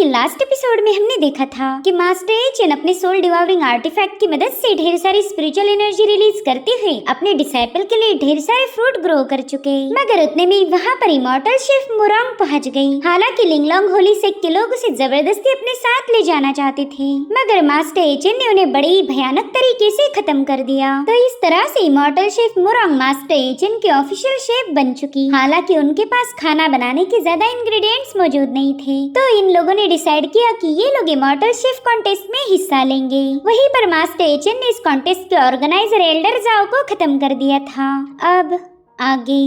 कि last episode में हमने देखा था कि मास्टर एचन अपने सोल डिवावरिंग आर्टिफैक्ट की मदद से ढेर सारी स्पिरिचुअल एनर्जी रिलीज करते हुए अपने डिसाइपल के लिए ढेर सारे फ्रूट ग्रो कर चुके, मगर उतने में वहाँ पर इमॉर्टल शेफ मुरांग पहुँच गई। हालांकि लिंगलोंग होली सेक के लोग उसे जबरदस्ती अपने साथ ले जाना चाहते थे, मगर मास्टर एचन ने उन्हें बड़े ही भयानक तरीके से खत्म कर दिया। तो इस तरह से इमॉर्टल शेफ मुरांग मास्टर एचन के ऑफिशियल शेफ बन चुकी। हालांकि उनके पास खाना बनाने के ज्यादा इंग्रेडिएंट्स मौजूद नहीं थे, तो इन लोगों ने डिसाइड किया कि ये लोग इमॉर्टल शेफ कॉन्टेस्ट में हिस्सा लेंगे। वहीं पर मास्टर एचन ने इस कॉन्टेस्ट के ऑर्गेनाइजर एल्डर जाओ को खत्म कर दिया था। अब आगे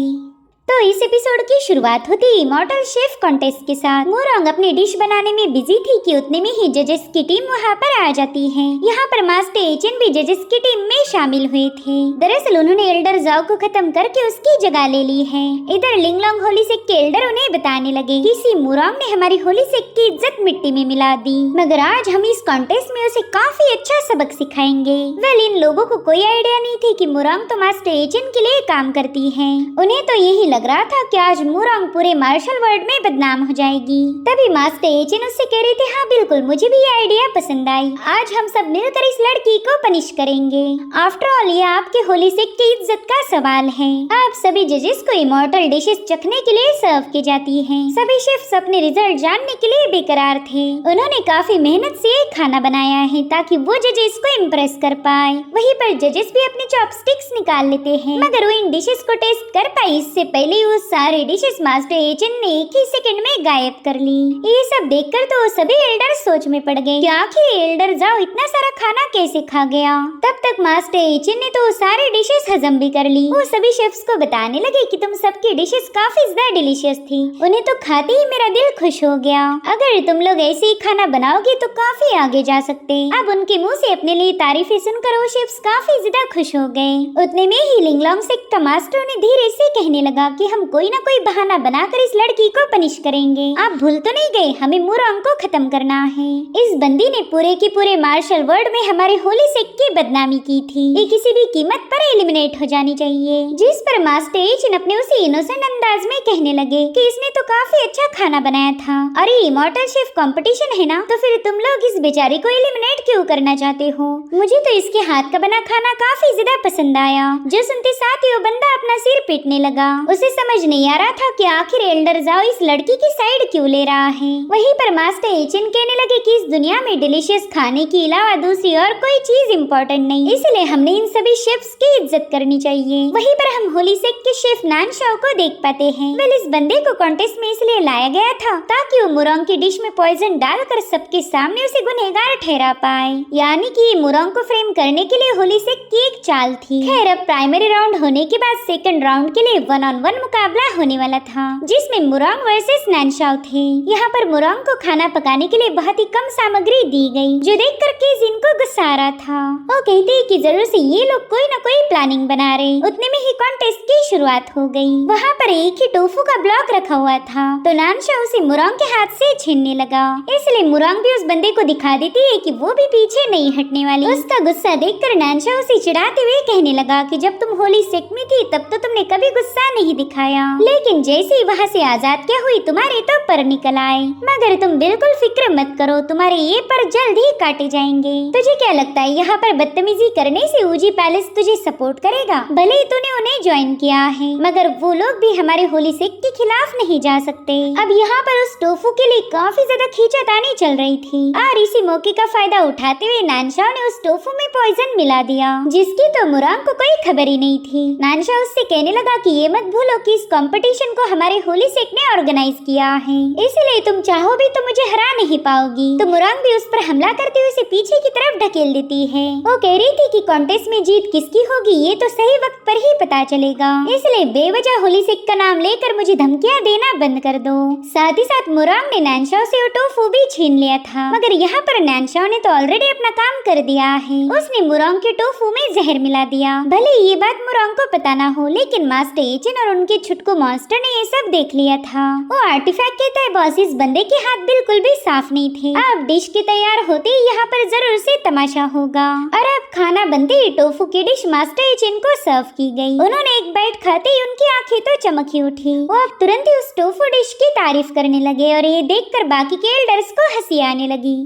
तो इस एपिसोड की शुरुआत होती है इमॉर्टल शेफ कॉन्टेस्ट के साथ। मुरांग अपनी डिश बनाने में बिजी थी कि उतने में ही जजेस की टीम वहाँ पर आ जाती है। यहाँ पर मास्टर एचन भी जजेस की टीम में शामिल हुए थे। दरअसल उन्होंने एल्डर जाओ को खत्म करके उसकी जगह ले ली है। इधर लिंगलोंग होली सेक के एल्डर उन्हें बताने लगे कि इसी मुरांग ने हमारी होली सेक की इज्जत मिट्टी में मिला दी, मगर आज हम इस कॉन्टेस्ट में उसे काफी अच्छा सबक सिखाएंगे। वेल, इन लोगों को कोई आइडिया नहीं थी कि मुरांग तो मास्टर एचन के लिए काम करती है। उन्हें तो यही लग रहा था कि आज मुरांग पूरे मार्शल वर्ल्ड में बदनाम हो जाएगी। तभी मास्टर एचन उससे कह रहे थे, हाँ बिल्कुल, मुझे भी ये आइडिया पसंद आई। आज हम सब मिलकर इस लड़की को पनिश करेंगे। आफ्टर ऑल ये आपके होली सेक की इज्जत का सवाल है। आप सभी जजेस को इमॉर्टल डिशेस चखने के लिए सर्व की जाती हैं। सभी शेफ्स अपने रिजल्ट जानने के लिए बेकरार थे। उन्होंने काफी मेहनत से खाना बनाया है ताकि वो जजेस को इम्प्रेस कर पाए। वहीं पर जजेस भी अपने चॉपस्टिक्स निकाल लेते हैं, मगर वो इन डिशेस को टेस्ट कर पाए इससे पहले वो सारे डिशेस मास्टर एचन ने एक ही सेकंड में गायब कर ली। ये सब देखकर तो सभी एल्डर सोच में पड़ गए कि आखिर एल्डर जाओ इतना सारा खाना कैसे खा गया। तब तक मास्टर एचन ने तो सारे डिशेस हजम भी कर ली। वो सभी शेफ्स को बताने लगे कि तुम सबकी डिशेस काफी ज्यादा डिलीशियस थी, उन्हें तो खाते ही मेरा दिल खुश हो गया। अगर तुम लोग ऐसे ही खाना बनाओगे तो काफी आगे जा सकते। अब उनके मुँह से अपने लिए तारीफें सुनकर वो शेफ्स काफी ज्यादा खुश हो गए। उतने में ही लिंगलोंग सेक का मास्टर उन्हें धीरे से कहने लगा कि हम कोई ना कोई बहाना बनाकर इस लड़की को पनिश करेंगे। आप भूल तो नहीं गए, हमें मुरांग को खत्म करना है। इस बंदी ने पूरे के पूरे मार्शल वर्ल्ड में हमारे होली सेक की बदनामी की थी। ये किसी भी कीमत पर एलिमिनेट हो जानी चाहिए। जिस पर मास्टर एचन अपने उसी इनोसेंट अंदाज में कहने लगे कि इसने तो काफी अच्छा खाना बनाया था। अरे इमॉर्टल शेफ कंपटीशन है ना, तो फिर तुम लोग इस बेचारी को एलिमिनेट क्यों करना चाहते हो? मुझे तो इसके हाथ का बना खाना काफी ज्यादा पसंद आया। जो सुनते साथ ही वो बंदा अपना सिर पीटने लगा। उसे समझ नहीं आ रहा था कि आखिर एल्डर जाओ इस लड़की की साइड क्यों ले रहा है। वहीं पर मास्टर एचन कहने लगे कि इस दुनिया में डिलीशियस खाने के अलावा दूसरी और कोई चीज इम्पोर्टेंट नहीं, इसलिए हमने इन सभी शेफ्स की इज्जत करनी चाहिए। वहीं पर हम होली सेक के शेफ नानशाओ को देख पाते हैं। वेल, इस बंदे को कॉन्टेस्ट में इसलिए लाया गया था ताकि वो मुरांग की डिश में पॉइजन डालकर सबके सामने उसे गुनहगार ठहरा पाए। यानी कि मुरांग को फ्रेम करने के लिए होली सेक की एक चाल थी। खैर, अब प्राइमरी राउंड होने के बाद सेकंड राउंड के लिए 1-on-1 मुकाबला होने वाला था, जिसमें मुरांग वर्सेस नानशाओ थे। यहाँ पर मुरांग को खाना पकाने के लिए बहुत ही कम सामग्री दी गई, जो देखकर केज इनको गुस्सा आ रहा था। वो कहते कि जरूर से ये लोग कोई न कोई प्लानिंग बना रहे। उतने में ही कॉन्टेस्ट की शुरुआत हो गई। वहाँ पर एक ही टोफू का ब्लॉक रखा हुआ था, तो नानशाओ उसे मुरांग के हाथ से छीनने लगा। इसलिए मुरांग भी उस बंदे को दिखा देती है कि वो भी पीछे नहीं हटने वाली। उसका गुस्सा देखकर नानशाओ उसे चिढ़ाते हुए कहने लगा कि जब तुम होली सेक में थी तब तो तुमने कभी गुस्सा नहीं दिखाया, लेकिन जैसे ही वहाँ से आजाद क्या हुई तुम्हारे तो पर निकल आए। मगर तुम बिल्कुल फिक्र मत करो, तुम्हारे ये पर जल्द ही काटे जाएंगे। तुझे क्या लगता है यहाँ पर बदतमीजी करने से ऊजी पैलेस तुझे सपोर्ट करेगा? भले ही तूने उन्हें ज्वाइन किया है, मगर वो लोग भी हमारे होली सेक के खिलाफ नहीं जा सकते। अब यहाँ पर उस टोफू के लिए काफी ज्यादा खींचातानी चल रही थी और इसी मौके का फायदा उठाते हुए नानशाओ ने उस टोफू में पॉइजन मिला दिया, जिसकी तो मुरांग को कोई खबर ही नहीं थी। नानशाओ उससे कहने लगा कि ये मत भूलो कि इस कंपटीशन को हमारे होली सेक ने ऑर्गेनाइज किया है, इसलिए तुम चाहो भी तो मुझे हरा नहीं पाओगी। तो मुरांग भी उस पर हमला करते हुए उसे पीछे की तरफ ढकेल देती है। वो कह रही थी कि कॉन्टेस्ट में जीत किसकी होगी ये तो सही वक्त पर ही पता चलेगा, इसलिए बेवजह होली सेक का नाम लेकर मुझे धमकियाँ देना बंद कर दो। साथ ही साथ मुरांग ने नानशाओ से टोफू भी छीन लिया था, मगर यहाँ पर नानशाओ ने तो ऑलरेडी अपना काम कर दिया है। उसने मुरांग के टोफू में जहर मिला दिया। भले ये बात मुरांग को पता ना हो, लेकिन मास्टर एचन और उनके छुटकू मॉन्स्टर ने ये सब देख लिया था। वो आर्टिफैक्ट कहता है बॉस इस बंदे के हाथ बिल्कुल भी साफ नहीं थे। अब डिश के तैयार होते ही यहाँ पर जरूर से तमाशा होगा। और अब खाना बनते ही टोफू की डिश मास्टर एचिन को सर्व की गई। उन्होंने एक बाइट खाते ही उनकी आंखें तो चमकी उठी। वो अब तुरंत ही उस टोफू डिश की तारीफ करने लगे और ये देखकर बाकी के एल्डर्स को हंसी आने लगी,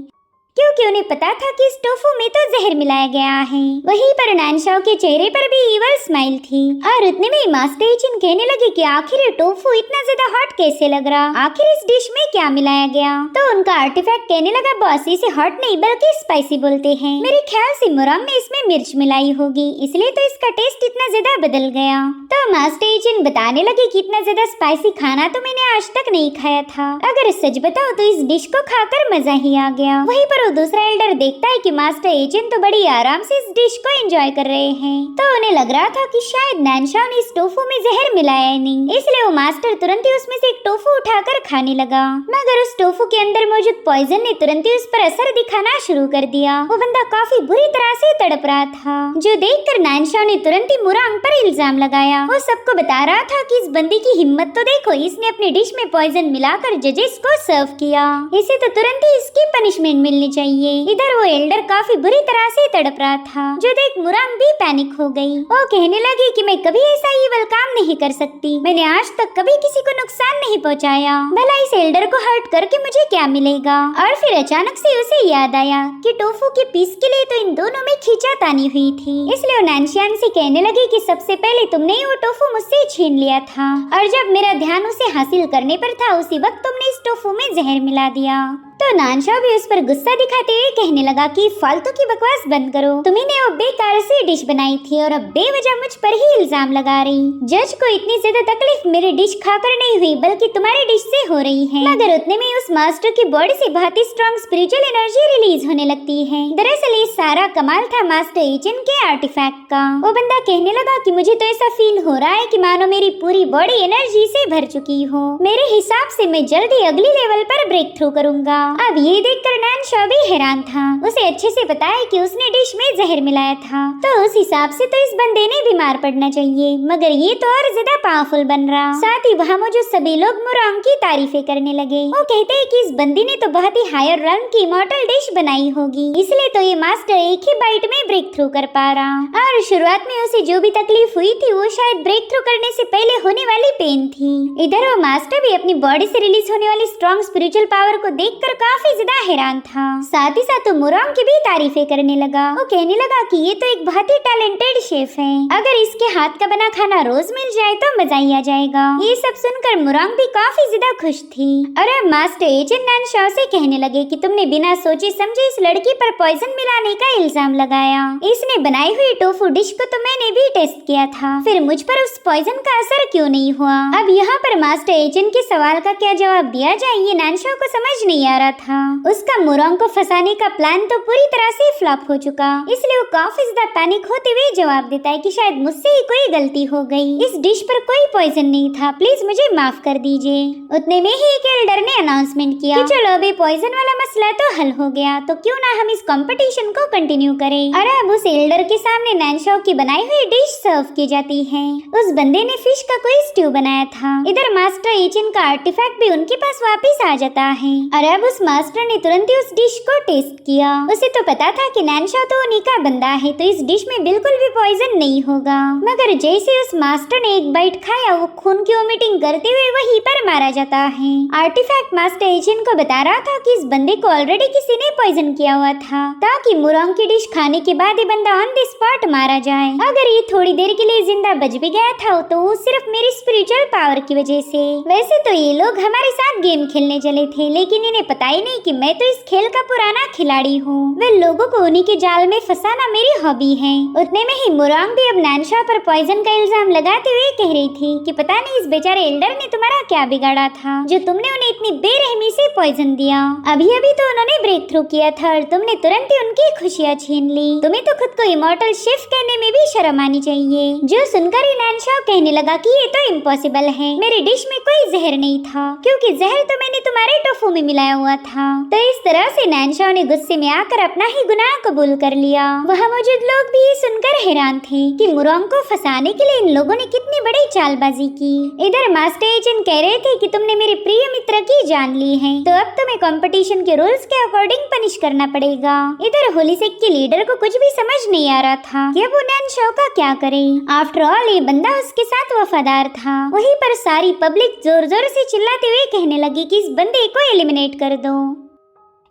क्योंकि उन्हें पता था कि इस टोफू में तो जहर मिलाया गया है। वहीं पर नानशाओ के चेहरे पर भी ईवल स्माइल थी। और उतने में मास्टर एचिन कहने लगे कि आखिर ये टोफू इतना ज्यादा हॉट कैसे लग रहा, आखिर इस डिश में क्या मिलाया गया। तो उनका आर्टिफैक्ट कहने लगा बॉस इसे हॉट नहीं बल्कि स्पाइसी बोलते हैं। मेरे ख्याल से मुरांग ने इसमें मिर्च मिलाई होगी, इसलिए तो इसका टेस्ट इतना ज्यादा बदल गया। तो मास्टर एचिन बताने लगे कि इतना ज्यादा स्पाइसी खाना तो मैंने आज तक नहीं खाया था। अगर सच बताओ तो इस डिश को खाकर मजा ही आ गया। वहीं पर दूसरा एल्डर देखता है कि मास्टर एचिन तो बड़ी आराम से इस डिश को एंजॉय कर रहे हैं। तो उन्हें लग रहा था कि शायद नानशाओ ने इस टोफू में जहर मिलाया है नहीं, इसलिए वो मास्टर तुरंत ही उसमें से एक टोफू उठाकर खाने लगा। मगर उस टोफू के अंदर मौजूद पॉइजन ने तुरंत ही उस पर असर दिखाना शुरू कर दिया। वो बंदा काफी बुरी तरह से तड़प रहा था, जो देखकर नानशाओ ने तुरंत ही मुरांग पर इल्जाम लगाया। वो सबको बता रहा था कि इस बंदे की हिम्मत तो देखो, इसने अपनी डिश में पॉइजन मिलाकर जजेस को सर्व किया, इसे तो तुरंत ही इसकी पनिशमेंट मिलनी चाहिए। इधर वो एल्डर काफी बुरी तरह से तड़प रहा था, जो देख मुरांग भी पैनिक हो गई। वो कहने लगी कि मैं कभी ऐसा ईवल काम नहीं कर सकती, मैंने आज तक कभी किसी को नुकसान नहीं पहुंचाया, भला इस एल्डर को हर्ट करके मुझे क्या मिलेगा। और फिर अचानक से उसे याद आया कि टोफू के पीस के लिए तो इन दोनों में खींचातानी हुई थी, इसलिए वो नानशियान से कहने लगी कि सबसे पहले तुमने ही वो टोफू मुझसे छीन लिया था, और जब मेरा ध्यान उसे हासिल करने पर था उसी वक्त तुमने इस टोफू में जहर मिला दिया। तो नानशाओ भी उस पर गुस्सा दिखाते हुए कहने लगा कि फालतू की बकवास बंद करो, तुम्ही ने वो बेकार से डिश बनाई थी और अब बेवजह मुझ पर ही इल्जाम लगा रही। जज को इतनी ज्यादा तकलीफ मेरी डिश खाकर नहीं हुई बल्कि तुम्हारी डिश से हो रही है। मगर उतने में उस मास्टर की बॉडी से बहुत ही स्ट्रॉन्ग स्पिरिचुअल एनर्जी रिलीज होने लगती है। दरअसल ये सारा कमाल था मास्टर एचिन के आर्टिफैक्ट का। वो बंदा कहने लगा कि मुझे तो ऐसा फील हो रहा है कि मानो मेरी पूरी बॉडी एनर्जी से भर चुकी हो। मेरे हिसाब से मैं जल्द ही अगली लेवल पर ब्रेक थ्रू करूंगा। अब ये देखकर नानशाओ भी हैरान था। उसे अच्छे से पता है कि उसने डिश में जहर मिलाया था, तो उस हिसाब से तो इस बंदे ने बीमार पड़ना चाहिए, मगर ये तो और ज्यादा पावरफुल बन रहा। साथ ही वहाँ मौजूद सभी लोग मुरांग की तारीफें करने लगे। वो कहते हैं कि इस बंदी ने तो बहुत ही हायर रैंक की इमॉर्टल डिश बनाई होगी, इसलिए तो ये मास्टर एक ही बाइट में ब्रेक थ्रू कर पा रहा। और शुरुआत में उसे जो भी तकलीफ हुई थी वो शायद ब्रेक थ्रू करने से पहले होने वाली पेन थी। इधर वो मास्टर भी अपनी बॉडी से रिलीज होने वाली स्ट्रॉन्ग स्पिरिचुअल पावर को देखकर काफी ज्यादा हैरान था। साथ ही साथ मुरांग की भी तारीफें करने लगा। वो कहने लगा कि ये तो एक बहुत ही टैलेंटेड शेफ है, अगर इसके हाथ का बना खाना रोज मिल जाए तो मजा ही आ जाएगा। ये सब सुनकर मुरांग भी काफी ज्यादा खुश थी। और अब मास्टर एचिन नानशाओ से कहने लगे कि तुमने बिना सोचे समझे इस लड़की पर पॉइजन मिलाने का इल्जाम लगाया। इसने बनाई हुई टोफू डिश को तो मैंने भी टेस्ट किया था, फिर मुझ पर उस पॉइजन का असर क्यों नहीं हुआ। अब यहाँ पर मास्टर एचिन के सवाल का क्या जवाब दिया जाए ये नानशाओ को समझ नहीं आ रहा था। उसका मुरांग को फंसाने का प्लान तो पूरी तरह से फ्लॉप हो चुका, इसलिए वो काफी ज्यादा पैनिक होते हुए जवाब देता है कि शायद मुझसे ही कोई गलती हो गई, इस डिश पर कोई पॉइजन नहीं था, प्लीज मुझे माफ कर दीजिए। उतने में ही एक एल्डर ने अनाउंसमेंट किया कि चलो अभी पॉइजन वाला मसला तो हल हो गया, तो क्यों ना हम इस कंपटीशन को कंटिन्यू करें। और अब उस एल्डर के सामने नानशाओ की बनाई हुई डिश सर्व की जाती है। उस बंदे ने फिश का कोई स्ट्यू बनाया था। इधर मास्टर एचिन का आर्टिफैक्ट भी उनके पास वापिस आ जाता है। और अब उस मास्टर ने तुरंत ही उस डिश को टेस्ट किया। उसे तो पता था कि नानशाओ तो उन्हीं का बंदा है, तो इस डिश में बिल्कुल भी पॉइजन नहीं होगा। मगर जैसे उस मास्टर ने एक बाइट खाया वो खून की वोमिटिंग करते हुए वहीं पर मारा जाता है। आर्टिफैक्ट मास्टर एचिन को बता रहा था कि इस बंदे को ऑलरेडी किसी ने पॉइजन किया हुआ था, ताकि मुरांग की डिश खाने के बाद ये बंदा ऑन द स्पॉट मारा जाए। अगर ये थोड़ी देर के लिए जिंदा बच भी गया था तो वो सिर्फ मेरी स्पिरिचुअल पावर की वजह से। वैसे तो ये लोग हमारे साथ गेम खेलने चले थे, लेकिन इन्हें पता ही नहीं कि मैं तो इस खेल का पुराना खिलाड़ी हूँ। वे लोगों को उन्हीं के जाल में फंसाना मेरी हॉबी है। उतने में ही मुरांग भी अब नानशाओ पर पॉइजन का इल्जाम लगाते हुए कह रही थी कि पता नहीं इस बेचारे एल्डर ने तुम्हारा क्या बिगाड़ा था, जो तुमने उन्हें इतनी बेरहमी से पॉइजन दिया। अभी अभी तो उन्होंने ब्रेक थ्रू किया था और तुमने तुरंत ही उनकी खुशियाँ छीन ली। तुम्हें तो खुद को इमॉर्टल शेफ कहने में भी शर्म आनी चाहिए। जो सुनकर ही नानशाओ कहने लगा कि ये तो इम्पॉसिबल है, मेरी डिश में कोई जहर नहीं था, क्योंकि जहर तो मैंने तुम्हारे टोफू में मिलाया हुआ था। तो इस तरह से नैनशाओ ने गुस्से में आकर अपना ही गुनाह कबूल कर लिया। वहाँ मौजूद लोग भी सुनकर हैरान थे कि मुरोंग को फंसाने के लिए इन लोगों ने कितनी बड़ी चालबाजी की। इधर मास्टर एचिन कह रहे थे कि तुमने मेरे प्रिय मित्र की जान ली है, तो अब तुम्हें कंपटीशन के रूल्स के अकॉर्डिंग पनिश करना पड़ेगा। इधर होलीसेक के लीडर को कुछ भी समझ नहीं आ रहा था कि अब वो नैनशाओ का क्या करे। आफ्टर ऑल ये बंदा उसके साथ वफादार था। वहीं पर सारी पब्लिक जोर जोर से चिल्लाते हुए कहने लगी कि इस बंदे को एलिमिनेट कर दो,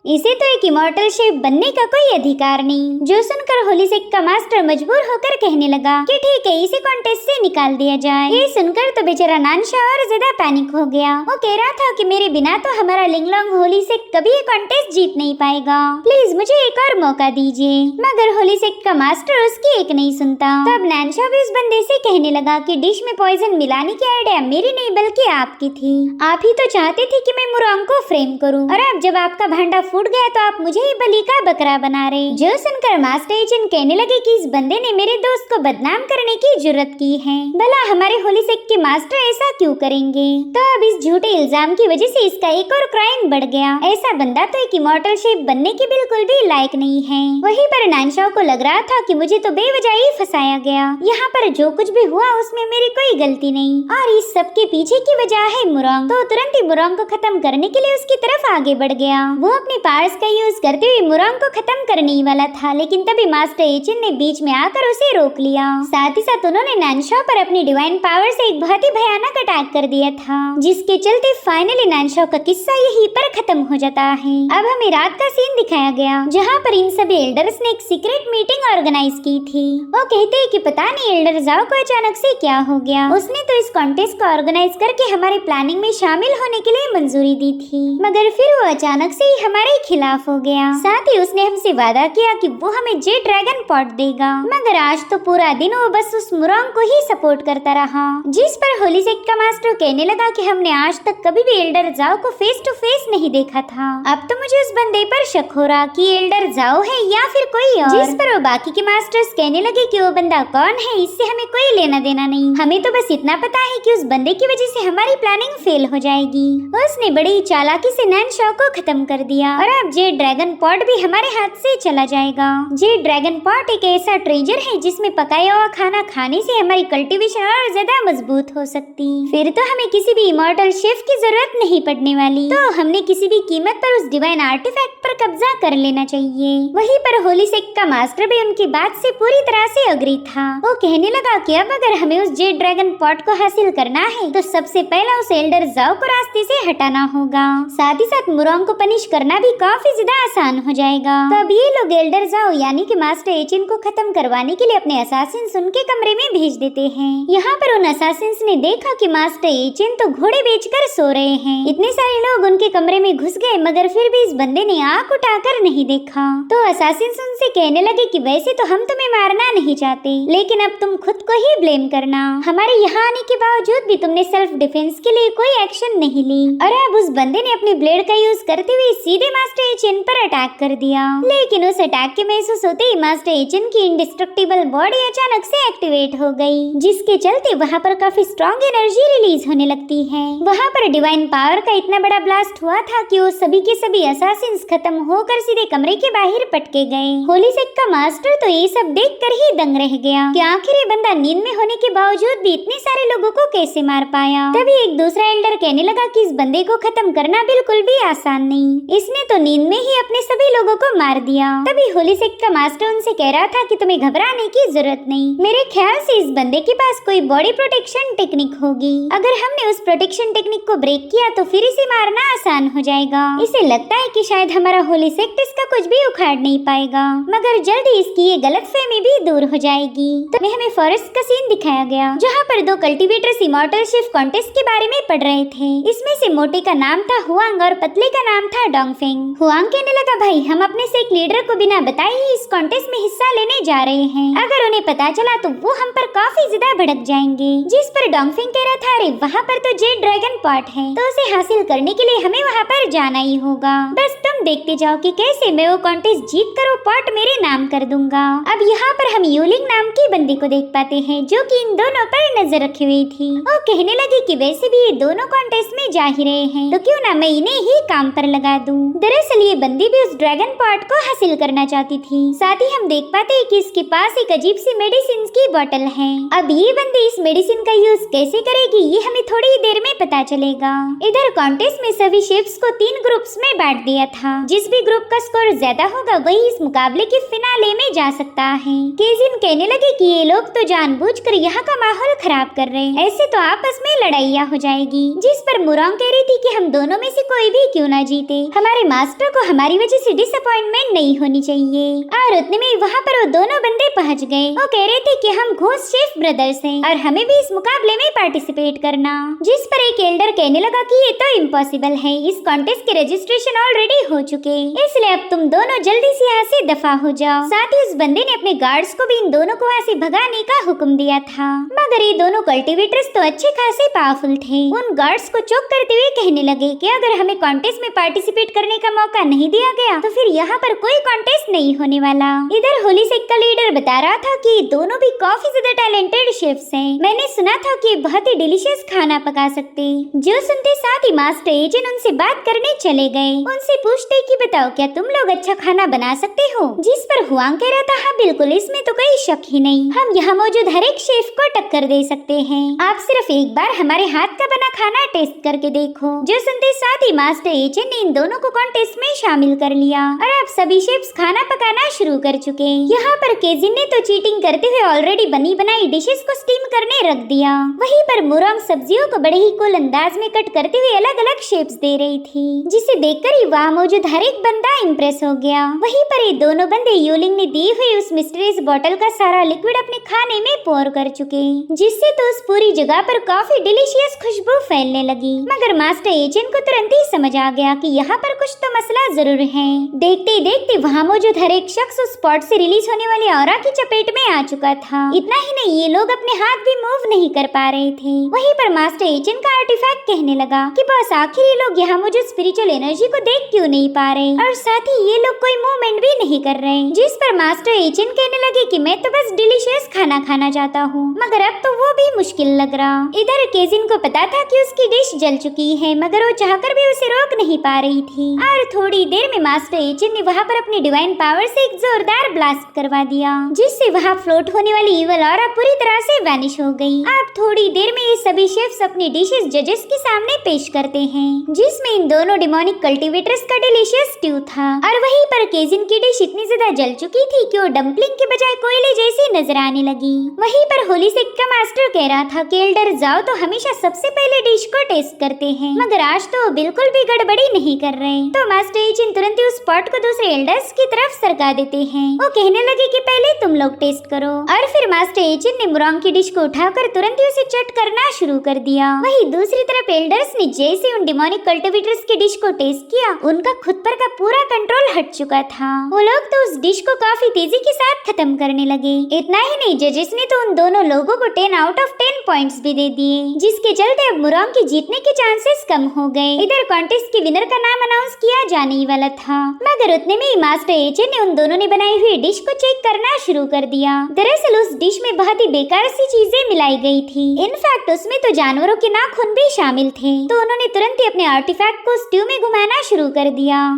इसे तो एक इमॉर्टल शेफ बनने का कोई अधिकार नहीं। जो सुनकर होलीसेक का मास्टर मजबूर होकर कहने लगा कि ठीक है, इसे कॉन्टेस्ट से निकाल दिया जाए। ये सुनकर तो बेचारा नानशाओ और ज्यादा पैनिक हो गया। वो कह रहा था कि मेरे बिना तो हमारा लिंगलोंग होलीसेक कभी ये कॉन्टेस्ट जीत नहीं पाएगा, प्लीज मुझे एक और मौका दीजिए। मगर होलीसेक का मास्टर उसकी एक नहीं सुनता। तब नानशाओ भी उस बंदे से कहने लगा कि डिश में पॉइजन मिलाने की आइडिया मेरी नहीं बल्कि आपकी थी। आप ही तो चाहते थे कि मैं मुरोंग को फ्रेम करूं, और अब जब आपका भांडा फूट गया तो आप मुझे ही बलि का बकरा बना रहे। जो सुनकर मास्टर एचिन कहने लगे कि इस बंदे ने मेरे दोस्त को बदनाम करने की जुर्रत की है। भला हमारे होलीसेक के मास्टर ऐसा क्यों करेंगे? तो अब इस झूठे इल्जाम की वजह से इसका एक और क्राइम बढ़ गया। ऐसा बंदा तो एक इमॉर्टल शेफ बनने के बिल्कुल भी लायक नहीं है। वहीं पर नैनशाओ को लग रहा था कि मुझे तो बेवजह ही फंसाया गया। यहाँ पर जो कुछ भी हुआ उसमें मेरी कोई गलती नहीं, और इस सब के पीछे की वजह है मुरोंग। तो तुरंत ही मुरोंग को खत्म करने के लिए उसकी तरफ आगे बढ़ गया। वो अपने पावर्स का यूज करते हुए मुरोंग को खत्म करने ही वाला था, लेकिन तभी मास्टर एचिन ने बीच में आकर उसे रोक लिया। साथ ही साथ उन्होंने नैनशाओ पर अपनी डिवाइन पावर से एक बहुत ही भयानक अटैक कर दिया था, जिसके चलते फाइनली नैनशाओ का किस्सा यहीं पर खत्म हो जाता है। अब हमें रात का सीन दिखाया गया, जहाँ पर इन सभी एल्डर्स ने एक सीक्रेट मीटिंग ऑर्गेनाइज की थी। वो कहते हैं कि पता नहीं एल्डर जाओ को अचानक से क्या हो गया। उसने तो इस कॉन्टेस्ट को ऑर्गेनाइज करके हमारे प्लानिंग में शामिल होने के लिए मंजूरी दी थी, मगर फिर वो अचानक से ही हमारे खिलाफ हो गया। साथ ही उसने हमसे वादा किया कि वो हमें जे ड्रैगन पॉट देगा, मगर आज तो पूरा दिन वो बस उस मुरोंग को ही सपोर्ट करता रहा। जिस पर होलीसेक का मास्टर कहने लगा कि हमने आज तक कभी भी एल्डर जाओ को फेस टू फेस नहीं देखा था। अब तो मुझे उस बंदे पर शक हो रहा कि एल्डर जाओ है या फिर कोई और। जिस पर वो बाकी के मास्टर्स कहने लगे कि वो बंदा कौन है इससे हमें कोई लेना देना नहीं, हमें तो बस इतना पता है कि उस बंदे की वजह से हमारी प्लानिंग फेल हो जाएगी। उसने बड़ी चालाकी से नैनशाओ को खत्म कर दिया, और अब जे ड्रैगन पॉट भी हमारे हाथ से चला जाएगा। जे ड्रैगन पॉट एक ऐसा ट्रेजर है जिसमें पकाया हुआ खाना खाने से हमारी कल्टीवेशन और ज्यादा मजबूत हो सकती। फिर तो हमें किसी भी इमॉर्टल शेफ की जरूरत नहीं पड़ने वाली। तो हमने किसी भी कीमत पर उस डिवाइन आर्टिफैक्ट पर कब्जा कर लेना चाहिए। वहीं पर होलीसेक का मास्टर भी उनकी बात से पूरी तरह से अग्री था। वो कहने लगा कि अब अगर हमें उस जे ड्रैगन पॉट को हासिल करना है तो सबसे पहला उस एल्डर जाओ को रास्ते से हटाना होगा। साथ ही साथ मुरोंग को पनिश करना भी काफी ज्यादा आसान हो जाएगा। तो अब ये लोग एल्डर जाओ यानी कि मास्टर एचिन को खत्म करवाने के लिए अपने असासिन्स उनके कमरे में भेज देते हैं। यहाँ पर उन असासिन्स ने देखा कि मास्टर एचिन तो घोड़े बेचकर सो रहे हैं। इतने सारे लोग उनके कमरे में घुस गए, मगर फिर भी इस बंदे ने आंख उठाकर नहीं देखा। तो असासिन्स उनसे कहने लगे कि वैसे तो हम तुम्हें मारना नहीं चाहते, लेकिन अब तुम खुद को ही ब्लेम करना। हमारे यहाँ आने के बावजूद भी तुमने सेल्फ डिफेंस के लिए कोई एक्शन नहीं ली, और अब उस बंदे ने अपने ब्लेड का यूज करते हुए सीधे मास्टर एचिन पर अटैक कर दिया। लेकिन उस अटैक के महसूस होते ही मास्टर एचिन की इंडिस्ट्रक्टिबल बॉडी अचानक से एक्टिवेट हो गई, जिसके चलते वहाँ पर काफी स्ट्रॉन्ग एनर्जी रिलीज होने लगती है। वहाँ पर डिवाइन पावर का इतना बड़ा ब्लास्ट हुआ था कि वो सभी के सभी असासिन्स खत्म होकर सीधे कमरे के बाहर पटके गए। होलीसेक का मास्टर तो ये सब देखकर ही दंग रह गया कि आखिर ये बंदा नींद में होने के बावजूद भी इतने सारे लोगों को कैसे मार पाया। तभी एक दूसरा एल्डर कहने लगा कि इस बंदे को खत्म करना बिल्कुल भी आसान नहीं, इसने तो नींद में ही अपने सभी लोगों को मार दिया। तभी होलीसेक का मास्टर उनसे कह रहा था कि तुम्हें घबराने की जरूरत नहीं, मेरे ख्याल से इस बंदे के पास कोई बॉडी प्रोटेक्शन टेक्निक होगी। अगर हमने उस प्रोटेक्शन टेक्निक को ब्रेक किया तो फिर इसे मारना आसान हो जाएगा। इसे लगता है कि शायद हमारा होलीसेक इसका कुछ भी उखाड़ नहीं पाएगा, मगर जल्द ही इसकी ये गलतफहमी भी दूर हो जाएगी। तो हमें फॉरेस्ट का सीन दिखाया गया, जहाँ पर दो कल्टीवेटर्स इमॉर्टल शेफ कॉन्टेस्ट के बारे में पढ़ रहे थे। इसमें से मोटे का नाम था हुआंग और पतले का नाम था डोंगफेंग। हुआंग कहने लगा, भाई हम अपने से एक लीडर को बिना बताए ही इस कॉन्टेस्ट में हिस्सा लेने जा रहे हैं, अगर उन्हें पता चला तो वो हम पर काफी ज्यादा भड़क जाएंगे। जिस पर डोंगफेंग कह रहा था, अरे वहाँ पर तो जेड ड्रैगन पॉट है, तो उसे हासिल करने के लिए हमें वहाँ पर जाना ही होगा, बस तुम तुम देखते जाओ कि कैसे मैं वो कॉन्टेस्ट जीत कर वो पॉट मेरे नाम कर दूंगा। अब यहाँ पर हम यूलिंग नाम की बंदी को देख पाते हैं जो कि इन दोनों पर नजर रखी हुई थी। वो कहने लगी कि वैसे भी ये दोनों कॉन्टेस्ट में जा ही रहे हैं तो क्यों ना मैं इन्हें ही काम पर लगा दूं। दरअसल ये बंदी भी उस ड्रैगन पॉट को हासिल करना चाहती थी। साथ ही हम देख पाते हैं कि इसके पास एक अजीब सी मेडिसिन की बोतल है। अब ये बंदी इस मेडिसिन का यूज कैसे करेगी ये हमें थोड़ी ही देर में पता चलेगा। इधर कॉन्टेस्ट में सभी शेफ्स को 3 ग्रुप्स में बांट दिया था। जिस भी ग्रुप का स्कोर ज्यादा होगा वही इस मुकाबले के फिनाले में जा सकता है। केजिन कहने लगे कि ये लोग तो जानबूझकर यहाँ का माहौल खराब कर रहे हैं, ऐसे तो आपस में लड़ाइयाँ हो जाएगी। जिस पर मुरोंग कह रही थी कि हम दोनों में से कोई भी क्यों ना जीते, हमारे मास्टर को हमारी वजह से डिसअपॉइंटमेंट नहीं होनी चाहिए। और उतने में वहाँ पर वो दोनों बंदे पहुँच गए। वो कह रहे थे कि हम घोस्ट शेफ ब्रदर्स हैं और हमें भी इस मुकाबले में पार्टिसिपेट करना। जिस पर एक एल्डर कहने लगा कि ये तो इम्पॉसिबल है, इस कॉन्टेस्ट के रजिस्ट्रेशन ऑलरेडी हो चुके, इसलिए अब तुम दोनों जल्दी से यहाँ से दफा हो जाओ। साथ ही उस बंदे ने अपने गार्ड्स को भी इन दोनों को वहाँ से भगाने का हुक्म दिया था। मगर ये दोनों कल्टीवेटर्स तो अच्छे खासे पावरफुल थे। उन गार्ड्स को चौक करते हुए कहने लगे कि अगर हमें कॉन्टेस्ट में पार्टिसिपेट करने का मौका नहीं दिया गया तो फिर यहाँ पर कोई कॉन्टेस्ट नहीं होने वाला। इधर होलीसेक का लीडर बता रहा था कि ये दोनों भी काफी ज्यादा टैलेंटेड शेफ्स हैं। मैंने सुना था कि बहुत ही डिलीशियस खाना पका सकते। जो सुनते साथ ही मास्टर एजेंट उनसे बात करने चले गए। उनसे पूछते कि बताओ क्या तुम लोग अच्छा खाना बना सकते हो। जिस पर हुआंग कह रहा था हाँ बिल्कुल, इसमें तो कोई शक ही नहीं, हम यहाँ मौजूद हर एक शेफ को टक्कर दे सकते हैं। आप सिर्फ एक बार हमारे हाथ का बना खाना टेस्ट करके देखो। जो सुनते साथ ही मास्टर एजेंट ने इन दोनों को कॉन्टेस्ट में शामिल कर लिया और अब सभी शेफ्स खाना पकाना शुरू कर चुके। यहाँ पर केजिन ने तो चीटिंग करते हुए ऑलरेडी बनी बनाई डिशेस को स्टीम करने रख दिया। वहीं पर मुरोंग सब्जियों को बड़े ही कूल अंदाज में कट करते हुए अलग अलग शेप्स दे रही थी, जिसे देखकर ही वहाँ मौजूद हर एक बंदा इम्प्रेस हो गया। वहीं पर ये दोनों बंदे यूलिंग ने दी हुई उस मिस्टीरियस बोतल का सारा लिक्विड अपने खाने में पोर कर चुके, जिससे तो उस पूरी जगह पर काफी डिलीशियस खुशबू फैलने लगी। मगर मास्टर एजेंट को तुरंत ही समझ आ गया कि यहाँ पर कुछ तो मसला जरूर है। देखते ही देखते वहाँ मौजूद हर एक शख्स उस स्पॉट से रिलीज होने वाली ऑरा की चपेट में आ चुका था। इतना ही नहीं, ये लोग अपने हाथ भी मूव नहीं कर पा रहे थे। वहीं पर मास्टर एजेंट का आर्टिफैक्ट कहने लगा कि बस आखिर ये लोग यहाँ मौजूद स्पिरिचुअल एनर्जी को देख क्यों नहीं पा रहे और साथ ही ये लोग कोई मूवमेंट भी नहीं कर रहे। जिस पर मास्टर एजेंट कहने लगे कि मैं तो बस डिलीशियस खाना खाना चाहता हूँ, मगर अब तो वो भी मुश्किल लग रहा। इधर केजिन को पता था कि उसकी डिश जल चुकी है, मगर वो चाहकर भी उसे रोक नहीं पा रही थी। और थोड़ी देर में मास्टर एजेंट ने वहाँ पर अपनी डिवाइन पावर से एक जोरदार ब्लास्ट करवा दिया, जिससे वहाँ फ्लोट होने वाली इवल ऑरा पूरी तरह से वैनिश हो गई। अब थोड़ी देर में ये सभी शेफ्स अपनी डिशेस जजेस के सामने पेश करते हैं, जिसमें इन दोनों डिमोनिक कल्टीवेटर्स का डिलीशियस स्ट्यू था। और वहीं पर केजिन की डिश इतनी ज्यादा जल चुकी थी कि वो डम्पलिंग के बजाय कोयले जैसी नजर आने लगी। वहीं पर होलीसेक का मास्टर कह रहा था कि एल्डर जाओ तो हमेशा सबसे पहले डिश को टेस्ट करते हैं, मगर आज तो वो बिल्कुल भी गड़बड़ी नहीं कर रहे। तो मास्टर एजेंट तुरंत ही उस पॉट को दूसरे एल्डर्स की तरफ सरका देते हैं। वो कहने लगे कि पहले तुम लोग टेस्ट करो। और फिर मास्टर एजेंट ने मुरोंग की डिश को उठाकर तुरंत ही उसे चट करना शुरू कर दिया। वहीं दूसरी तरफ एल्डर्स ने जैसे उन डिमोनिक कल्टीवेटर्स की डिश को टेस्ट किया, उनका खुद पर का पूरा कंट्रोल हट चुका था। वो लोग तो उस डिश को काफी तेजी के साथ खत्म करने लगे। इतना ही नहीं, जजेस ने तो उन दोनों लोगों को 10 आउट ऑफ 10 पॉइंट्स भी दे दिए, जिसके चलते अब मुरोंग की जीतने के चांसेस कम हो गए। इधर कॉन्टेस्ट के विनर का नाम अनाउंस किया जाने ही वाला था, मगर उतने में ही मास्टर एजेंट ने उन दोनों ने बनाई हुई डिश को चेक करना शुरू कर दिया। दरअसल उस डिश में बहुत ही बेकार सी चीजें मिलाई गई थी। इनफैक्ट उसमें तो जानवरों के नाखून भी शामिल थे। तो उन्होंने तुरंत ही अपने आर्टिफैक्ट को स्ट्यू में घुमाना शुरू कर दिया,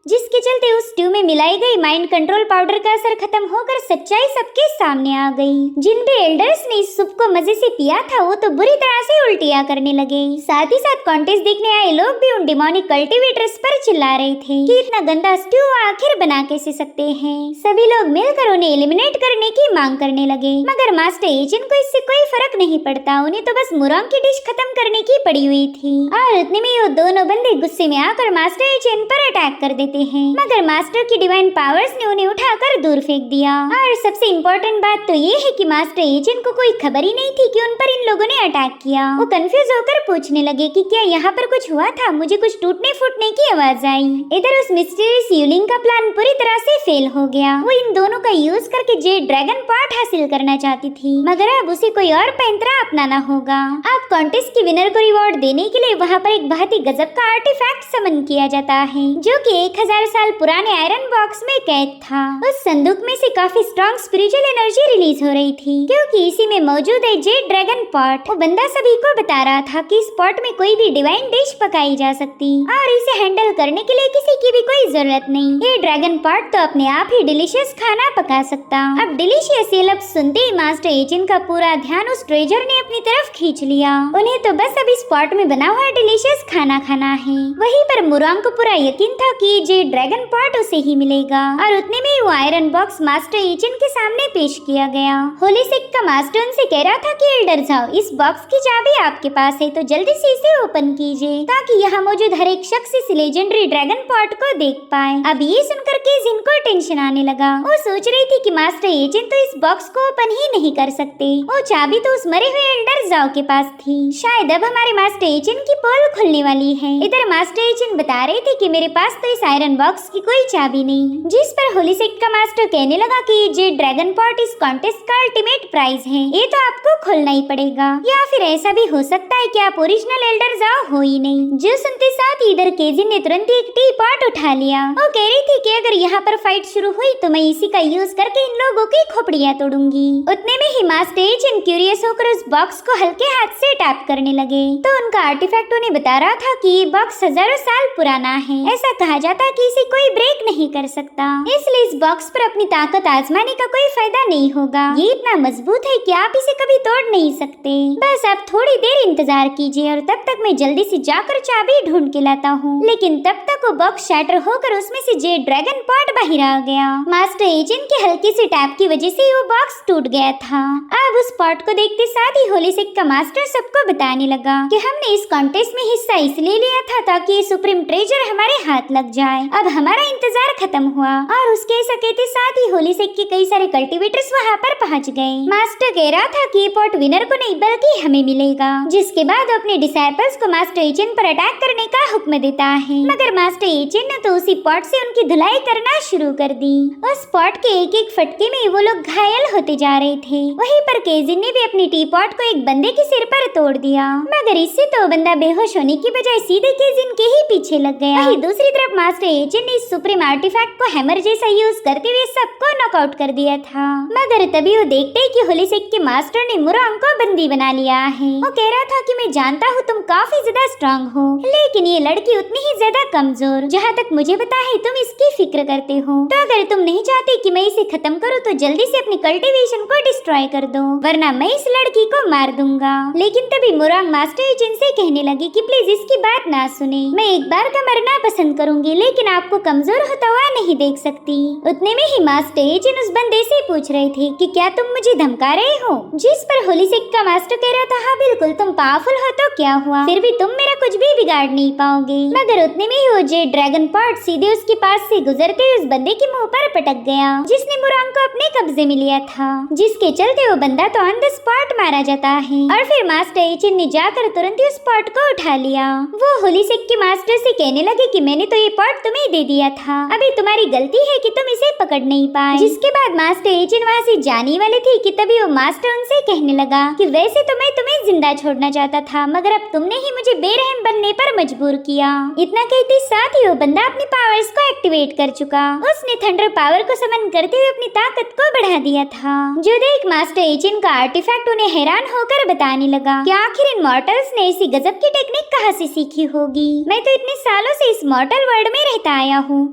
जिसके चलते उस स्ट्यू में मिलाई गई माइंड कंट्रोल पाउडर का असर खत्म होकर सच्चाई सबके सामने आ गई। जिन भी एल्डर्स ने इस सूप को मजे से पिया था वो तो बुरी तरह से उल्टियां करने लगे। साथ ही साथ कॉन्टेस्ट देखने आए लोग भी उन डिमोनिक कल्टीवेटर्स पर चिल्ला रहे थे कि इतना गंदा स्ट्यू आखिर बना कैसे सकते हैं। सभी लोग मिलकर उन्हें एलिमिनेट करने की मांग करने लगे, मगर मास्टर एजेंट को इससे कोई फर्क नहीं पड़ता। उन्हें तो बस मुरोंग की डिश खत्म करने की पड़ी हुई थी। और उतने में वो दोनों बंदे गुस्से में आकर मास्टर एजेंट पर अटैक कर देते हैं, मगर मास्टर की डिवाइन पावर्स ने उन्हें उठाकर दूर फेंक दिया। और सबसे इम्पोर्टेंट बात तो ये है कि मास्टर एजेंट को कोई खबर ही नहीं थी कि उन पर इन लोगों ने अटैक किया। वो कंफ्यूज होकर पूछने लगे कि क्या यहाँ पर कुछ हुआ था, मुझे कुछ टूटने फूटने की आवाज आई। इधर उस मिस्टीरियस यूलिंग का प्लान पूरी तरह से फेल हो गया। वो इन दोनों का यूज करके जेड ड्रैगन पॉट हासिल करना चाहती थी, मगर अब उसे कोई और पैंतरा अपनाना होगा। अब कॉन्टेस्ट के विनर को रिवॉर्ड देने के लिए वहाँ पर एक बहुत ही गजब का आर्टिफैक्ट समन किया जाता है, जो कि 1000 10,000 साल पुराने आयरन बॉक्स में कैद था। उस संदूक में से काफी स्ट्रॉन्ग स्पिरिचुअल एनर्जी रिलीज हो रही थी, क्योंकि इसी में मौजूद है जेड ड्रैगन पॉट। वो बंदा सभी को बता रहा था कि इस पॉट में कोई भी डिवाइन डिश पकाई जा सकती और इसे हैंडल करने के लिए किसी की भी कोई जरूरत नहीं। ये ड्रैगन पॉट तो अपने आप ही डिलीशियस खाना पका सकता। अब डिलीशियस ये लफ्ज सुनते ही मास्टर एचिन का पूरा ध्यान उस ट्रेजर ने अपनी तरफ खींच लिया। उन्हें तो बस अब इस पॉट में बना हुआ डिलीशियस खाना खाना है। वहीं पर मुरांग को पूरा यकीन था कि ये ड्रैगन पॉट उसे ही मिलेगा और उतने में वो आयरन बॉक्स मास्टर एचिन के सामने पेश किया गया। होली सिक का मास्टर उनसे कह रहा था कि एल्डर जाओ, इस बॉक्स की चाबी आपके पास है तो जल्दी से इसे ओपन कीजिए ताकि यहाँ मौजूद हर एक शख्स इस लेजेंडरी ड्रैगन पॉट को देख पाए। अब ये सुनकर के जिनको टेंशन आने लगा। वो सोच रही थी कि मास्टर एचिन तो इस बॉक्स को ओपन ही नहीं कर सकते। वो चाबी तो उस मरे हुए एल्डर जाओ के पास थी। शायद अब हमारे मास्टर एचिन की पोल खुलने वाली है। इधर मास्टर एचिन बता रहे थे कि मेरे पास तो इस आयरन बॉक्स की कोई चाबी नहीं, जिस पर होली सिक का मास्टर कहने लगा कि ये ड्रैगन पॉट इस कॉन्टेस्ट का अल्टीमेट प्राइज है, ये तो आपको खोलना ही पड़ेगा। या फिर ऐसा भी हो सकता है कि आप ओरिजिनल एल्डर जाओ हो ही नहीं। जो सुनते साथ इधर केजिन ने तुरंत एक टी पॉट उठा लिया। वो कह रही थी कि अगर यहाँ पर फाइट शुरू हुई तो मैं इसी का यूज करके इन लोगों की खोपड़ियाँ तोड़ूंगी। उतने में ही मास्टर एचिन क्यूरियस होकर उस बॉक्स को हल्के हाथ से टैप करने लगे तो उनका आर्टिफैक्ट उन्हें बता रहा था कि ये बॉक्स हजारों साल पुराना है। ऐसा कहा जाता है कि इसे कोई ब्रेक नहीं कर सकता, इसलिए इस बॉक्स पर अपनी ताकत आजमाने का कोई फायदा नहीं होगा। ये इतना मजबूत है कि आप इसे कभी तोड़ नहीं सकते। बस आप थोड़ी देर इंतजार कीजिए और तब तक मैं जल्दी से जाकर चाबी ढूंढ के लाता हूँ। लेकिन तब तक वो बॉक्स शैटर होकर उसमें से जे ड्रैगन पॉट बाहर आ गया। मास्टर एचिन के हल्के से टैप की वजह से वो बॉक्स टूट गया था। अब उस पॉट को देखते साथ ही होली सिक का मास्टर सबको बताने लगा कि हमने इस कॉन्टेस्ट में हिस्सा इसलिए लिया था ताकि ये सुप्रीम ट्रेजर हमारे हाथ लग जाए। अब हमारा इंतजार खत्म हुआ और उसके ऐसा कहते साथ ही होली सिक के कई सारे कल्टीवेटर्स वहाँ पर पहुँच गए। मास्टर कह रहा था कि ये पॉट विनर को नहीं बल्कि हमें मिलेगा, जिसके बाद वो अपने डिसाइपल्स को मास्टर एचिन पर अटैक करने का हुक्म देता है। मगर मास्टर एचिन ने तो उसी पॉट से उनकी धुलाई करना शुरू कर दी। उस पॉट के एक एक फटके में वो लोग घायल होते जा रहे थे। वहीं पर केजिन ने भी अपनी टी पॉट को एक बंदे के सिर पर तोड़ दिया, मगर इससे तो बंदा बेहोश होने की बजाय सीधे केजिन के ही पीछे लग गया। वहीं दूसरी तरफ मास्टर एचिन ने इस सुप्रीम आर्टिफैक्ट को हैमर जैसा यूज करते हुए सबको नॉकआउट कर दिया था। मगर तभी वो देखते ही कि होली सिक के मास्टर ने मुरांग को बंदी बना लिया है। वो कह रहा था कि मैं जानता हूँ तुम काफी ज्यादा स्ट्रांग हो, लेकिन ये लड़की उतनी ही ज्यादा कमजोर। जहाँ तक मुझे पता है तुम इसकी फिक्र करते हो, तो अगर तुम नहीं चाहते कि मैं इसे खत्म करूँ तो जल्दी से अपनी कल्टीवेशन को डिस्ट्रॉय कर दो, वरना मैं इस लड़की को मार दूंगा। लेकिन तभी मुरांग मास्टर एचिन से कहने लगी कि प्लीज इसकी बात ना सुने, मैं एक बार का मरना पसंद करूंगी लेकिन आपको कमजोर होता हुआ नहीं देख सकती। उतने में ही मास्टर एचिन उस बंदे से पूछ रहे थे कि क्या तुम मुझे धमका रहे हो, जिस पर होली सिक का मास्टर कह रहा था हाँ बिल्कुल, तुम पावरफुल हो तो क्या हुआ, फिर भी तुम मेरा कुछ भी बिगाड़ नहीं पाओगे। मगर उतने में ही वो जे ड्रैगन पॉट सीधे उसके पास से गुजरते हुए उस बंदे के मुंह पर पटक गया, जिसने मुरांग को अपने कब्जे में लिया था, जिसके चलते वो बंदा तो ऑन द स्पॉट मारा जाता है। और फिर मास्टर एचिन ने जाकर तुरंत ही उस पॉट को उठा लिया। वो होली सिक के मास्टर से कहने लगे कि मैंने तो ये पॉट तुम्हें दे दिया था, अभी तुम्हारी गलती है कि तुम इसे पकड़ नहीं पाए। जिसके बाद मास्टर एचिन वहाँ से जाने वाले थे कि तभी वो मास्टर उनसे कहने लगा कि वैसे तो मैं तुम्हें जिंदा छोड़ना चाहता था, मगर अब तुमने ही मुझे बेरहम बनने पर मजबूर किया। इतना कहते साथ ही वो बंदा अपनी पावर्स को एक्टिवेट कर चुका। उसने थंडर पावर को समन करते हुए अपनी ताकत को बढ़ा दिया था, जो देख मास्टर एचिन का आर्टिफैक्ट उन्हें हैरान होकर बताने लगा कि आखिर इन मॉर्टल्स ने ऐसी गजब की टेक्निक कहाँ से सीखी होगी। मैं तो इतने सालों से इस मॉर्टल वर्ल्ड में रहता आया हूँ,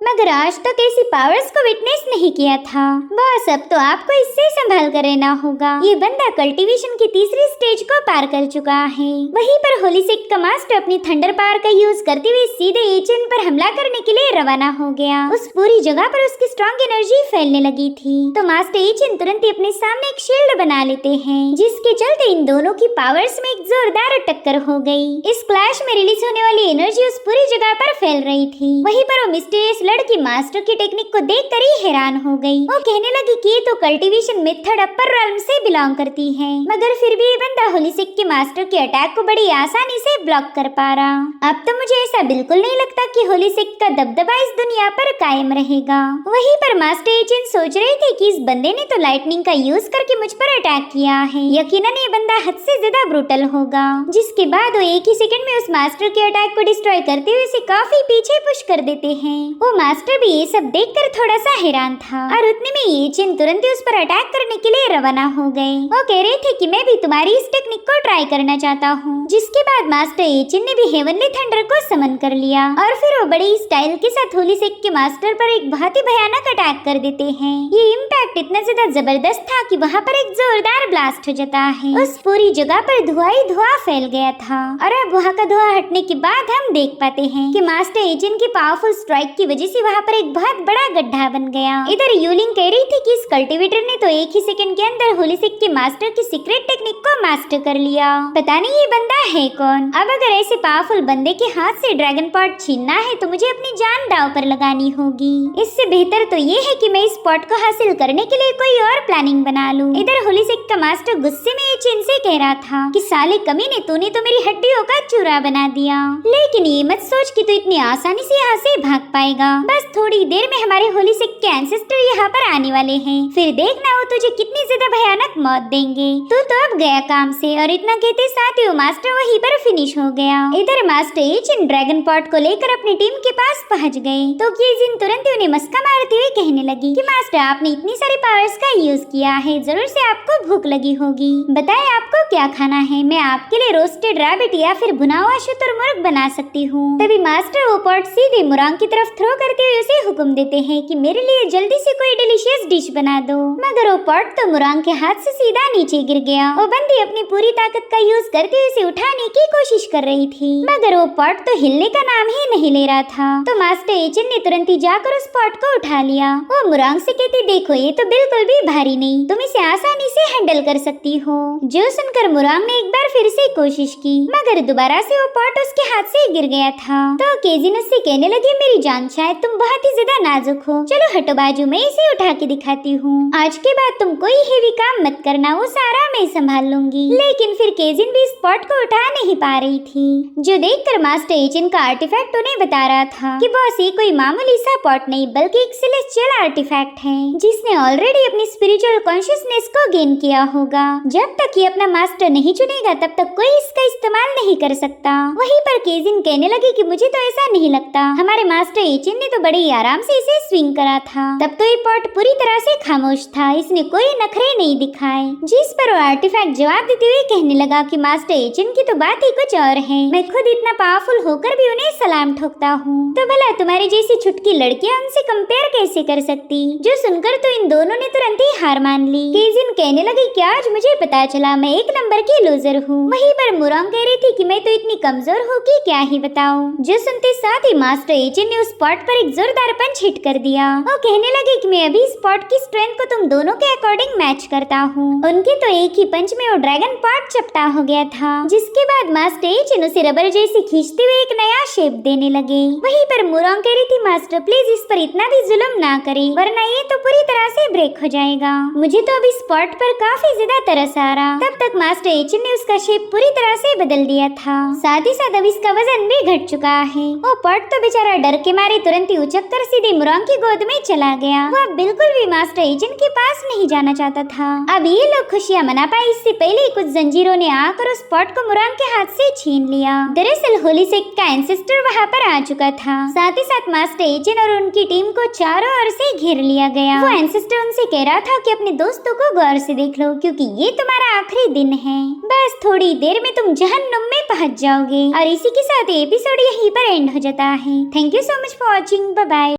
मगर आज तक ऐसी पावर्स को विटनेस नहीं किया था। बस अब तो आपको इससे संभाल कर रहना होगा। ये बंदा कल्टीवेशन की तीसरी स्टेज को पार कर चुका है। वहीं पर होली सिक का मास्टर अपनी थंडर पावर का यूज करते हुए सीधे एचिन पर हमला करने के लिए रवाना हो गया। उस पूरी जगह पर उसकी स्ट्रॉन्ग एनर्जी फैलने लगी थी, तो मास्टर एचिन तुरंत ही अपने सामने एक शील्ड बना लेते हैं, जिसके चलते इन दोनों की पावर्स में एक जोरदार टक्कर हो गई। इस क्लैश में रिलीज होने वाली एनर्जी उस पूरी जगह पर फैल रही थी। वहीं पर वो मिस्टीरियस लड़की मास्टर की टेक्निक को देखकर ही हैरान हो गई। वो कहने लगी कि ये तो कल्टीवेशन मेथड अपर realm से बिलोंग करती है, मगर फिर भी ये बंदा होलीसिक के मास्टर के अटैक को बड़ी आसानी से ब्लॉक कर पा रहा। अब तो मुझे ऐसा बिल्कुल नहीं लगता कि होलीसिक का दबदबा इस दुनिया पर कायम रहेगा। वहीं पर मास्टर एचिन सोच रहे थे कि इस बंदे ने तो लाइटनिंग का यूज करके मुझ पर अटैक किया है, यकीनन ये बंदा हद से ज्यादा ब्रूटल होगा। जिसके बाद वो एक ही सेकंड में उस मास्टर के अटैक को डिस्ट्रॉय करते हुए उसे काफी पीछे पुश कर देते हैं। वो मास्टर भी ये सब देखकर थोड़ा सा हैरान था और उतने में एचिन तुरंत ही उस पर अटैक करने के लिए रवाना हो गए। वो कह रहे थे कि मैं भी तुम्हारी इस टेक्निक को ट्राई करना चाहता हूँ। जिसके बाद मास्टर एचिन ने भी हेवनली थंडर को समन कर लिया और फिर वो बड़े स्टाइल के साथ होलीसिक के मास्टर पर एक बहुत ही भयानक अटैक कर देते हैं। ये इम्पैक्ट इतना ज्यादा जबरदस्त था कि वहाँ पर एक जोरदार ब्लास्ट हो जाता है। उस पूरी जगह पर धुआं ही धुआं फैल गया था और अब वहाँ का धुआं हटने के बाद हम देख पाते हैं कि मास्टर एचिन की पावरफुल स्ट्राइक की वजह से वहाँ पर एक बहुत बड़ा गड्ढा बन गया। इधर यूलिंग कह रही थी कि इस कल्टीवेटर ने तो एक ही सेकंड के अंदर होलीसिक के मास्टर की सीक्रेट टेक्निक को मास्टर कर लिया। पता नहीं ये बंदा है कौन। अब अगर ऐसे पावरफुल बंदे के हाथ से ड्रैगन पॉट छीनना है तो मुझे अपनी जान दांव पर लगानी होगी। इससे बेहतर तो ये है कि मैं इस पॉट को हासिल करने के लिए कोई और प्लानिंग बना लूं। इधर होलीसिक का मास्टर गुस्से में एचिन से कह रहा था कि साले कमीने, तूने तो मेरी हड्डियों का चूरा बना दिया। लेकिन ये मत सोच कि तू इतनी आसानी से यहाँ से भाग पाएगा। बस थोड़ी देर में हमारे होलीसिक के एंसेस्टर यहाँ पर आने वाले हैं, फिर देखना वो तुझे कितनी ज्यादा भयानक मौत देंगे। तू तो अब गया काम से। और इतना कहते साथ ही वो मास्टर वहीं पर फिनिश हो गया। इधर मास्टर एचिन ड्रैगन पॉट को लेकर अपनी टीम के पास पहुँच गए तो केजिन तुरंत ही उन्हें मस्का मारते हुए कहने लगी कि मास्टर, आपने इतनी सारी पावर्स का यूज किया है, जरूर से आपको भूख लगी होगी। बताएं आपको क्या खाना है, मैं आपके लिए रोस्टेड रैबिट या फिर भुना हुआ शुतुरमुर्ग बना सकती हूँ। तभी मास्टर वो पॉट सीधे मुरांग की तरफ थ्रो करते हुए उसे हुक्म देते हैं कि मेरे लिए जल्दी से कोई डिलीशियस डिश बना दो। मगर वो पॉट तो मुरांग के हाथ से सीधा नीचे गिर गया। वो बंदी अपनी पूरी ताकत का यूज करके उसे उठाने की कोशिश कर रही थी, मगर वो पॉट तो हिलने का नाम ही नहीं ले रहा था। तो मास्टर एचिन ने तुरंत ही जाकर उस पॉट को उठा लिया। वो मुरांग से कहती, देखो ये तो बिल्कुल भी भारी नहीं, तुम इसे आसानी से हैंडल कर सकती हो। जो सुनकर मुरांग ने एक बार फिर से कोशिश की, मगर दोबारा से वो पॉट उसके हाथ से गिर गया था। तो केजिन उससे कहने लगी, मेरी जान, शायद तुम बहुत ही ज्यादा नाजुक हो, चलो हटो बाजू, मैं इसे उठा के दिखाती हूँ। आज के बाद तुम कोई हेवी काम मत करना, वो सारा मैं संभाल लूंगी। लेकिन फिर केजिन भी इस पॉट को उठा नहीं पा रही थी। जो देखकर मास्टर एचिन का आर्टिफैक्ट उन्हें बता रहा था कि बॉस, ये कोई मामूली सा पॉट नहीं बल्कि एक सेलेस्टियल आर्टिफैक्ट है जिसने ऑलरेडी अपनी स्पिरिचुअल कॉन्शियसनेस को गेन किया होगा। जब तक ये अपना मास्टर नहीं चुनेगा तब तक कोई इसका इस्तेमाल नहीं कर सकता। वहीं पर केजिन कहने लगी कि मुझे तो ऐसा नहीं लगता, हमारे मास्टर एचिन ने तो बड़े ही आराम से इसे स्विंग करा था। तब तो ये पॉट पूरी तरह से खामोश था, इसने कोई नखरे नहीं दिखाए। जिस पर वो आर्टिफैक्ट जवाब देते हुए कहने लगा कि मास्टर एचिन की तो बात ही कुछ और है, मैं खुद इतना पावरफुल होकर भी उन्हें सलाम ठोकता हूँ, तो भला तुम्हारी जैसी छुटकी लड़कियां उनसे कंपेयर कैसे कर सकती। जो सुनकर तो इन दोनों ने तुरंत ही हार मान ली। केजिन कहने लगी कि आज मुझे पता चला मैं एक नंबर की लूजर हूँ। वहीं पर मुरांग कह रही थी कि मैं तो इतनी कमजोर हूँ कि क्या ही बताऊं। जो सुनते साथ ही मास्टर एचिन ने उस स्पॉट पर एक जोरदार पंच हिट कर दिया। वो कहने लगे कि मैं अभी इस स्पॉट की स्ट्रेंथ को तुम दोनों के अकॉर्डिंग मैच करता हूँ। उनके तो एक ही पंच में वो ड्रैगन पॉट चपटा हो गया था। जिसके बाद मास्टर एचिन उसे रबर जैसे खींचते हुए एक नया शेप देने लगे। वहीं पर मुरांग कह रही थी, मास्टर प्लीज इस पर इतना भी जुल्म ना करें, वरना ये तो पूरी तरह से ब्रेक हो जाएगा। मुझे तो अभी स्पॉट पर काफी ज्यादा तरस आ रहा। तब तक मास्टर एचिन ने उसका शेप पूरी तरह से बदल दिया था। साथ ही साथ अब इसका वजन भी घट चुका है। वो पॉट तो बेचारा डर के मारे तुरंत ही उछक कर सीधे मुरांग की गोद में चला गया। वो अब बिल्कुल भी मास्टर एचिन के पास नहीं जाना चाहता था। अब ये लोग खुशियां मना पाए इससे पहले ही कुछ जंजीरों ने आकर उस पॉट को मुरांग के हाथ से छीन लिया। दरअसल होलीसिक का एंसेस्टर वहाँ पर आ चुका था। साथ ही साथ मास्टर एचिन और उनकी टीम को चारों ओर से घेर लिया गया। वो एंसेस्टर उनसे कह रहा था कि अपने दोस्तों को गौर से देख लो, क्योंकि ये तुम्हारा आखिरी दिन है। बस थोड़ी देर में तुम जहन्नुम में पहुंच जाओगे। और इसी के साथ एपिसोड यहीं पर एंड हो जाता है। Thank you so much for watching. Bye bye.